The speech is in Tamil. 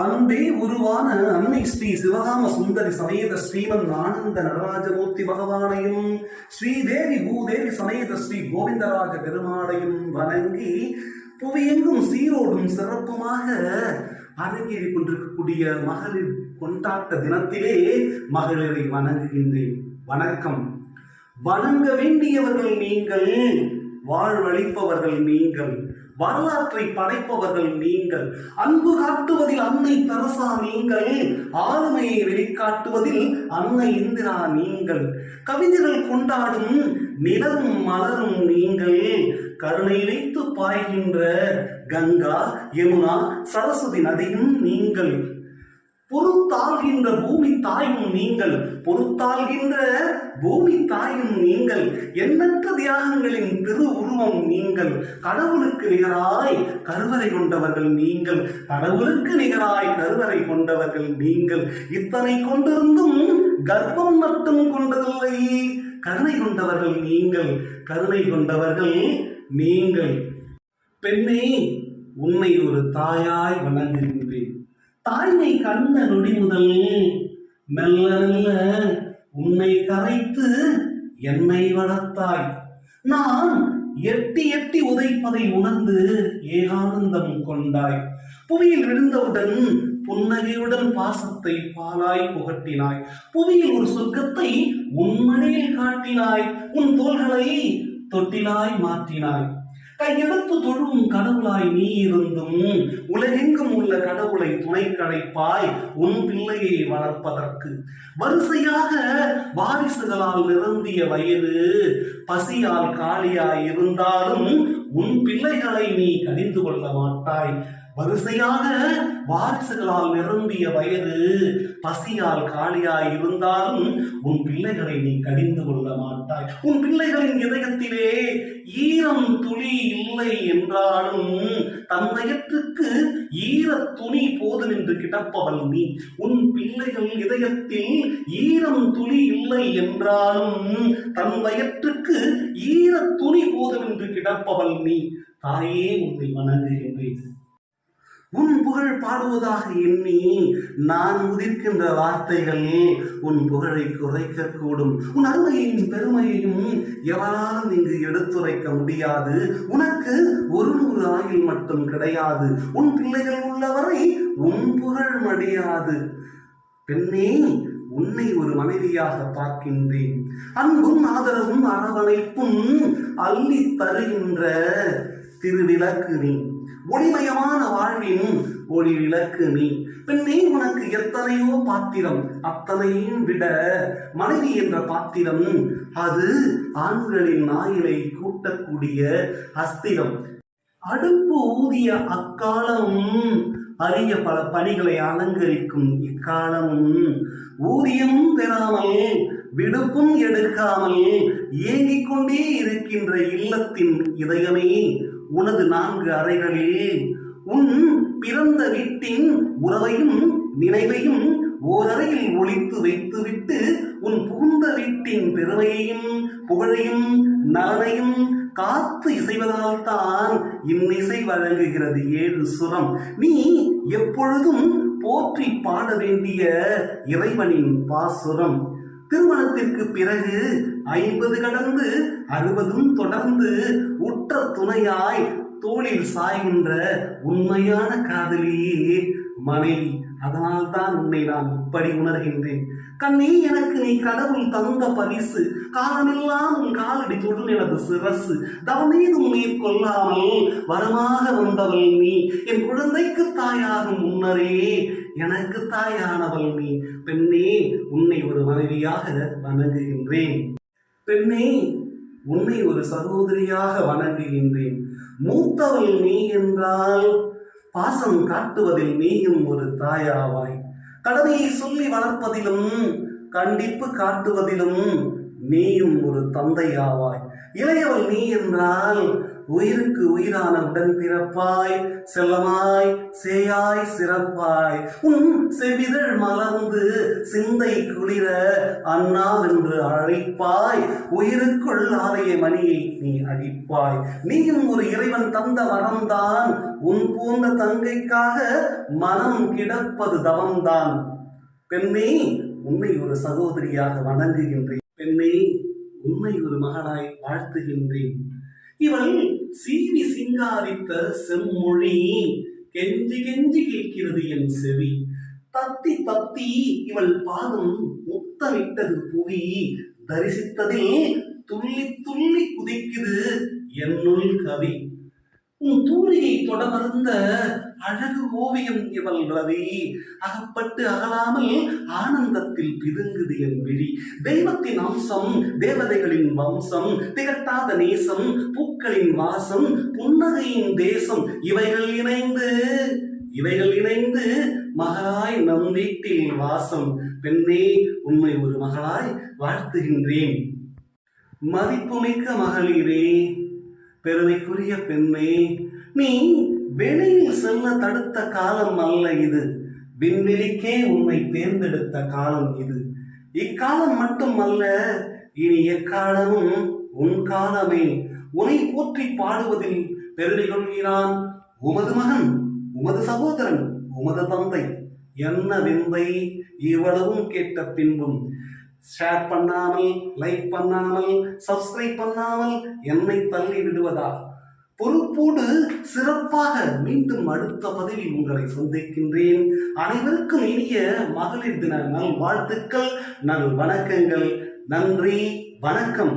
அன்பே உருவான அன்னை ஸ்ரீ சிவகாம சுந்தரி சமேத ஸ்ரீமன் ஆனந்த நடராஜமூர்த்தி பகவானையும் ஸ்ரீதேவி பூதேவி சமேத ஸ்ரீ கோவிந்தராஜ பெருமாளையும் வணங்கி புவியெங்கும் சீரோடும் சிறப்புமாக அரங்கேறி கொண்டிருக்கக்கூடிய மகளிர் கொண்டாட்ட தினத்திலே மகளிரை வணங்குகின்றேன். வணக்கம். வணங்க வேண்டியவர்கள் நீங்கள், வாழ்வளிப்பவர்கள் நீங்கள், வரலாற்றை படைப்பவர்கள் நீங்கள், அன்பு காட்டுவதில் அன்னை தெரசா நீங்கள், ஆளுமையை வெளிக்காட்டுவதில் அன்னை இந்திரா நீங்கள், கவிஞர்கள் கொண்டாடும் நிலவும் மலரும் நீங்கள், கருணை வைத்து பாய்கின்ற கங்கா யமுனா சரஸ்வதி நதியும் நீங்கள், பொறுத்தாள்கின்ற பூமி தாயும் நீங்கள், பொறுத்தாள்கின்ற பூமி தாயும் நீங்கள், எண்ணற்ற தியாகங்களின் திரு உருவம் நீங்கள், கடவுளுக்கு நிகராய் கருவறை கொண்டவர்கள் நீங்கள், கடவுளுக்கு நிகராய் கருவறை கொண்டவர்கள் நீங்கள், இத்தனை கொண்டிருந்தும் கர்ப்பம் மட்டும் கொண்டதில்லை, கருணை கொண்டவர்கள் நீங்கள், கருணை கொண்டவர்கள் நீங்கள். பெண்ணே, உன்னை ஒரு தாயாய் வணங்குகின்றேன். தாய்மை கண்ட நொடி முதல் மெல்ல மெல்ல உன்னை கரைத்து என்னை வளர்த்தாய். நான் எட்டி எட்டி உதைப்பதை உணர்ந்து ஏகானந்தம் கொண்டாய். புவியில் விழுந்தவுடன் புன்னகையுடன் பாசத்தை பாலாய் புகட்டினாய். புவியில் ஒரு சொர்க்கத்தை உன் மடியில் காட்டினாய். உன் தோள்களை தொட்டிலாய் மாற்றினாய். கையெடுத்து தொழும் கடவுளாய் நீ இருந்தும் உலகெங்கும் உள்ள கடவுளை துணை கடைப்பாய் உன் பிள்ளையை வளர்ப்பதற்கு. வரிசையாக வாரிசுகளால் நிரம்பிய வயது பசியால் காலியாய் இருந்தாலும் உன் பிள்ளைகளை நீ கடிந்து கொள்ள மாட்டாய். வரிசையாக வாரிசுகளால் நிரம்பிய வயது பசியால் காலியாய் இருந்தாலும் உன் பிள்ளைகளை நீ கடிந்து கொள்ள மாட்டாய். உன் பிள்ளைகளின் இதயத்திலே ஈரம் துளி இல்லை என்றாலும் தன் வயிற்றுக்கு ஈர துணி போதும் என்று கிடப்பவள் நீ. உன் பிள்ளைகள் இதயத்தில் ஈரம் துளி இல்லை என்றாலும் தன் வயிற்றுக்கு ஈர துணி போதும் என்று கிடப்பவள் நீ. தாயே, உன்னை வணங்குகின்றேன். உன் புகழ் பாடுவதாக எண்ணி நான் உதிர்க்கின்ற வார்த்தைகள் உன் புகழை குறைக்கக்கூடும். உன் அருமையின் பெருமையையும் எவராலும் இங்கு எடுத்துரைக்க முடியாது. உனக்கு 100 ஆயுள் மட்டும் கிடையாது. உன் பிள்ளைகள் உள்ளவரை உன் புகழ் மடியாது. பெண்ணே, உன்னை ஒரு மனைவியாக பார்க்கின்றேன். அன்பும் ஆதரவும் அரவணைப்பும் அள்ளி தருகின்ற திருவிளக்கு நீ. ஒளிமயமான வாழ்வின் ஒளி விளக்கு நீ. பெண்ணே, உனக்கு எத்தனையோ பாத்திரம், அத்தனையும் விட மனைவி என்ற பாத்திரம் அது ஆண்களின் ஆயுளை கூட்டக்கூடிய அஸ்திரம். அடுப்பு ஊதிய அக்காலமும் அரிய பல பணிகளை அலங்கரிக்கும் இக்காலமும் ஊதியமும் பெறாமல் விடுப்பும் எடுக்காமல் இயங்கிக் கொண்டே இருக்கின்ற இல்லத்தின் இதயமே, உனது 4 அறைகளில் உன் பிறந்த வீட்டின் உறவையும் நினைவையும் ஓரறையில் ஒளித்து வைத்துவிட்டு உன் புகுந்த வீட்டின் பெருமையையும் புகழையும் நலனையும் காத்து இசைவதால் தான் இன்னிசை வழங்குகிறது 7 சுரம். நீ எப்பொழுதும் போற்றி பாட வேண்டிய இறைவனின் பாசுரம். திருமணத்திற்கு பிறகு 50 கடந்து 60 தொடர்ந்து உற்ற துணையாய் தோளில் சாய்கின்ற உண்மையான காதலியே மனைவி. அதனால் தான் உன்னை நான் இப்படி உணர்கின்றேன். கண்ணே, எனக்கு நீ கடவுள் தந்த பரிசு. காலமெல்லாம் உன் காலடி தொடும் எனது சிரசு. தவமேதும் மேற்கொள்ளாமல் வரமாக வந்தவள் நீ. என் குழந்தைக்கு தாயாகும் முன்னரே எனக்கு தாயானவள் நீ. பெண்ணே, உன்னை ஒரு மனைவியாக வணங்குகின்றேன். பெண்ணே, உன்னை ஒரு சகோதரியாக வணங்குகின்றேன். மூத்தவள் நீ என்றால் பாசம் காட்டுவதில் நீயும் ஒரு தாயாவாய். கடமையை சொல்லி வளர்ப்பதிலும் கண்டிப்பு காட்டுவதிலும் நீயும் ஒரு தந்தையாவாய். இளையவள் நீ என்றால் உயிருக்கு உயிரான உடன் பிறப்பாய், செல்லமாய் சேயாய் சிறப்பாய். உன் செவிதழ் மலர்ந்து சிந்தை குளிர அண்ணா என்று அழைப்பாய். உயிருக்குள் ஆலய மணியை நீ அழிப்பாய். நீயும் ஒரு இறைவன் தந்த வரம்தான். உன் போன்ற தங்கைக்காக மனம் கிடப்பது தவம்தான். பெண்ணே, உன்னை ஒரு சகோதரியாக வணங்குகின்றேன். பெண்ணே, உன்னை ஒரு மகளாய் வாழ்த்துகின்றேன். இவள் சீவி சிங்காரித்த செம்மொழி கெஞ்சி கெஞ்சி கேட்கிறது என் செவி. தத்தி தத்தி இவள் பாதம் முத்தமிட்டது புவி. தரிசித்ததில் துள்ளி துள்ளி குதிக்குது என்னுள் கவி. உன் தூரியை தொடமர்ந்த அழகு ஓவியம் இவள் ரவி. அகப்பட்டு அகலாமல் ஆனந்தத்தில் பிதுங்குது என் விழி. தெய்வத்தின் அம்சம், தேவதைகளின் வம்சம், திகட்டாத நேசம், பூக்களின் வாசம், புன்னகையின் தேசம், இவைகள் இணைந்து மகளாய் நம் வீட்டில் வாசம். பெண்ணே, உண்மை ஒரு மகளாய் வாழ்த்துகின்றேன். மதிப்புமிக்க மகளிரே, பெருமைக்குரிய பெண்ணே, நீ வெளியில் செல்ல தடுத்த காலம் அல்ல இது. விண்வெளிக்கே உன்னை தேர்ந்தெடுத்த காலம் இது. இக்காலம் மட்டும் அல்ல, இனி எக்காலமும் உன் காலமே. உன்னை போற்றி பாடுவதில் பெருமை கொள்கிறான் உமது மகன், உமது சகோதரன், உமது தந்தை. என்ன விந்தை! இவ்வளவும் கேட்ட பின்பும் ஷேர் பண்ணாமல், லைக் பண்ணாமல், சப்ஸ்கிரைப் பண்ணாமல் என்னை தள்ளி விடுவதா? பொறுப்போடு சிறப்பாக மீண்டும் அடுத்த பதிவில் உங்களை சந்திக்கின்றேன். அனைவருக்கும் இனிய மகளிர் தின நல் வாழ்த்துக்கள், நல் வணக்கங்கள். நன்றி, வணக்கம்.